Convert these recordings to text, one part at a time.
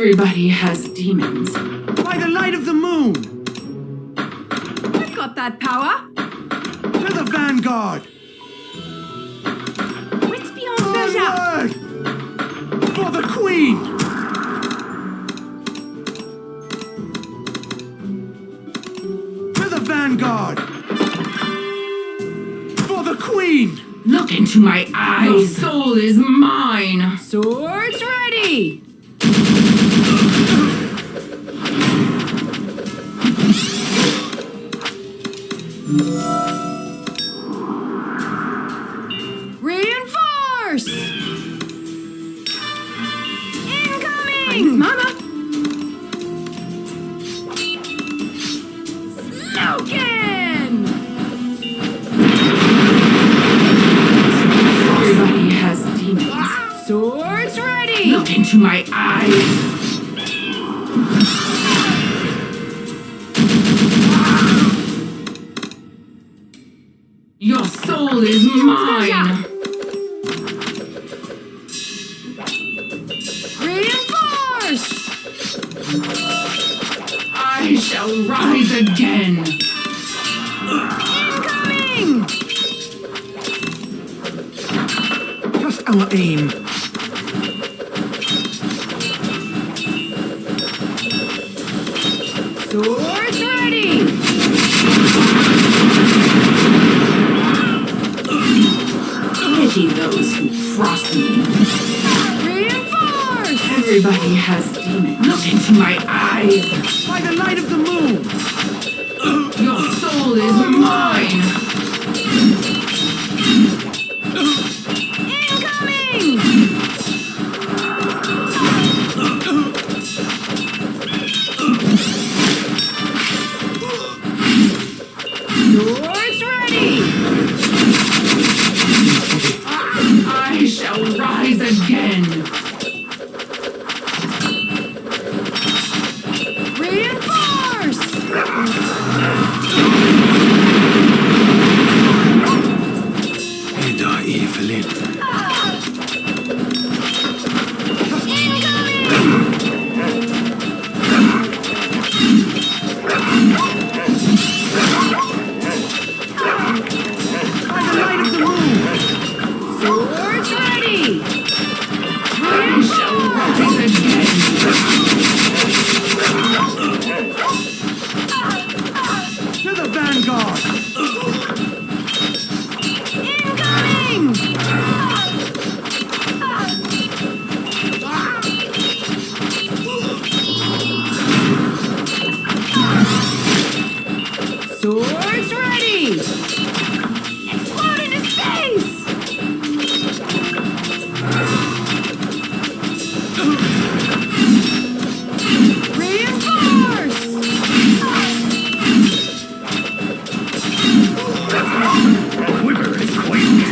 Everybody has demons. By the light of the moon! I've got that power. To the vanguard! Wits beyond measure. Onward! For the queen! To the vanguard! For the queen! Look into my eyes. Your soul is mine. Swords ready. Reinforce! Incoming! Thanks, Mama! Slogan! Everybody has demons. Swords ready! Look into my eyes. Your soul is mine. Reinforce! I shall rise again. Incoming! Just our aim. Swords ready! Pity those who cross me. Reinforce! Everybody has demons. Look into my eyes. By the light of the moon! Your soul is mine. Incoming! Swords ready! I shall rise again. Reinforce! And our Evelyn. By the light of the moon! Swords ready! I shall rise again. To the vanguard! Incoming! Swords ready! Explode into space! Reinforce! Quiver and quake!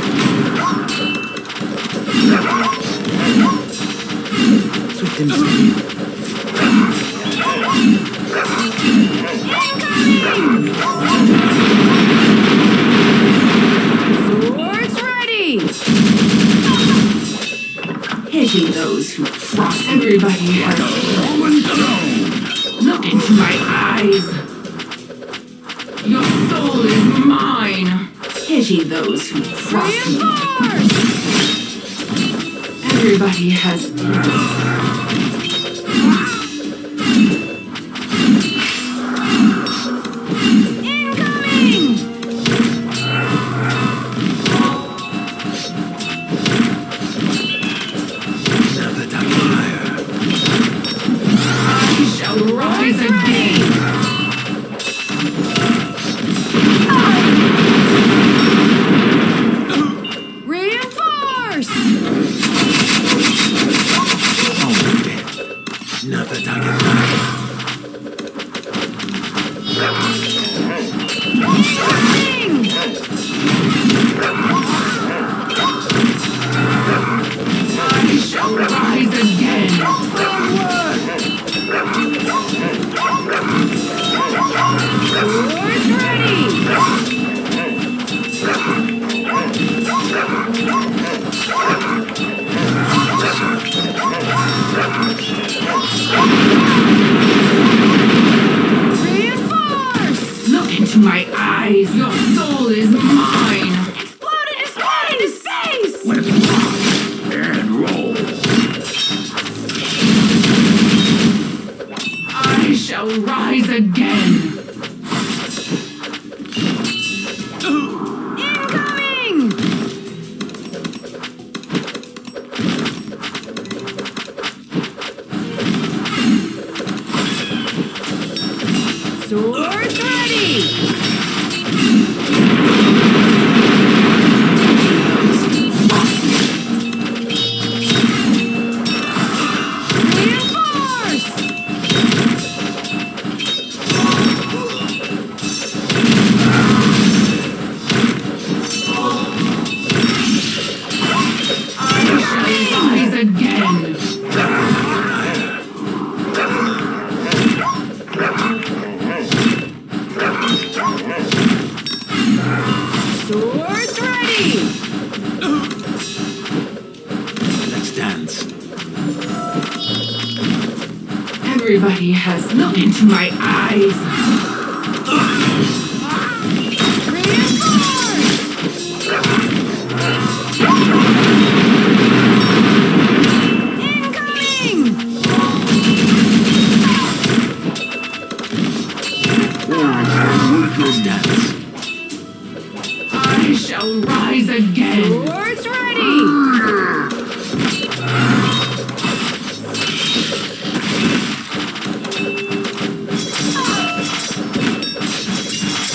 Swift and steady. Swords ready! Pity those who cross. Everybody has demons. Look into my eyes. Your soul is mine. Pity those who cross me. Reinforce! Everybody has demons. Incoming! Never die fire. I shall rise again. Reinforce! Oh, death. into my eyes. Your soul is mine. Explode into space! Let's rock and roll. I shall rise again. Incoming! Swords ready! Reinforce! I shall rise again. Swords ready! Let's dance. Everybody has looked into my eyes. Reinforce! Incoming! Let's dance. I shall rise again. Swords ready!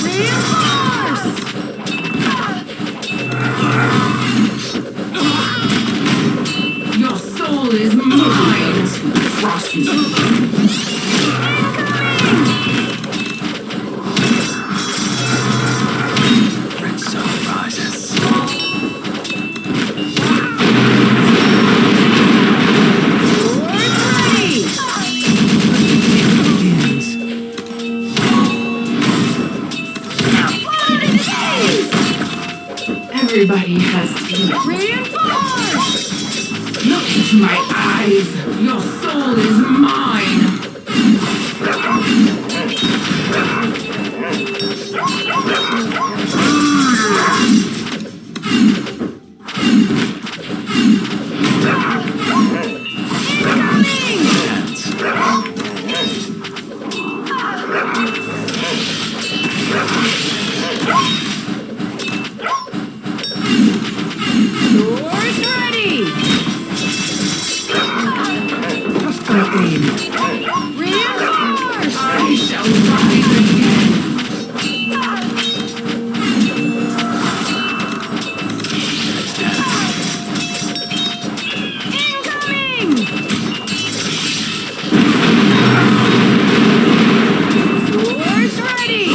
Reinforce! Your soul is mine. Cross me. Red sun rises. Swords ready! Begins. Explode into space! Everybody has demons. Reinforce! Look into my eyes. Your soul is mine. Dance. Swords ready! Just gonna aim. Reinforce! I shall rise again. Let's dance. Incoming! Swords ready!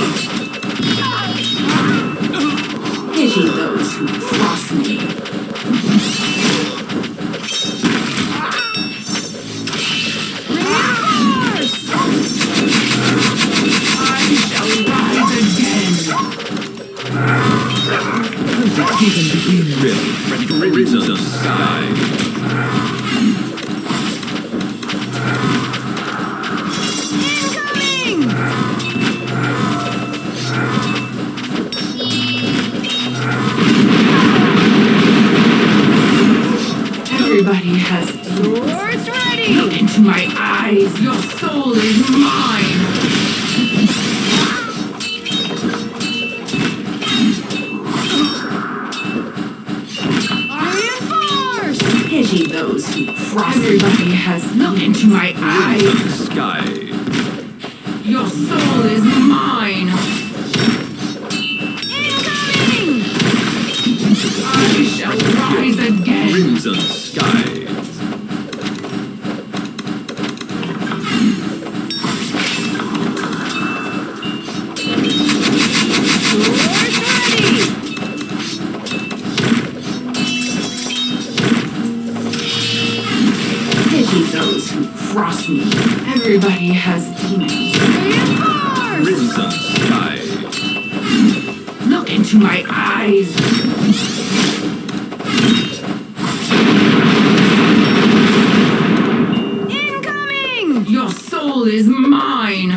Pity those who cross me. Reinforce! I shall rise again. The season begins. Ready to raise the sky. Incoming! Everybody has demons. Swords ready! Look into my eyes. Your soul is mine. Reinforce! Pity those who cross me. Everybody has looked into my eyes. Sky. Your soul is mine. Incoming! I shall rise again. Crimson skies. Swords ready! Pity those who cross me. Everybody has demons. Reinforce! Crimson skies. Look into my eyes. Incoming! Your soul is mine.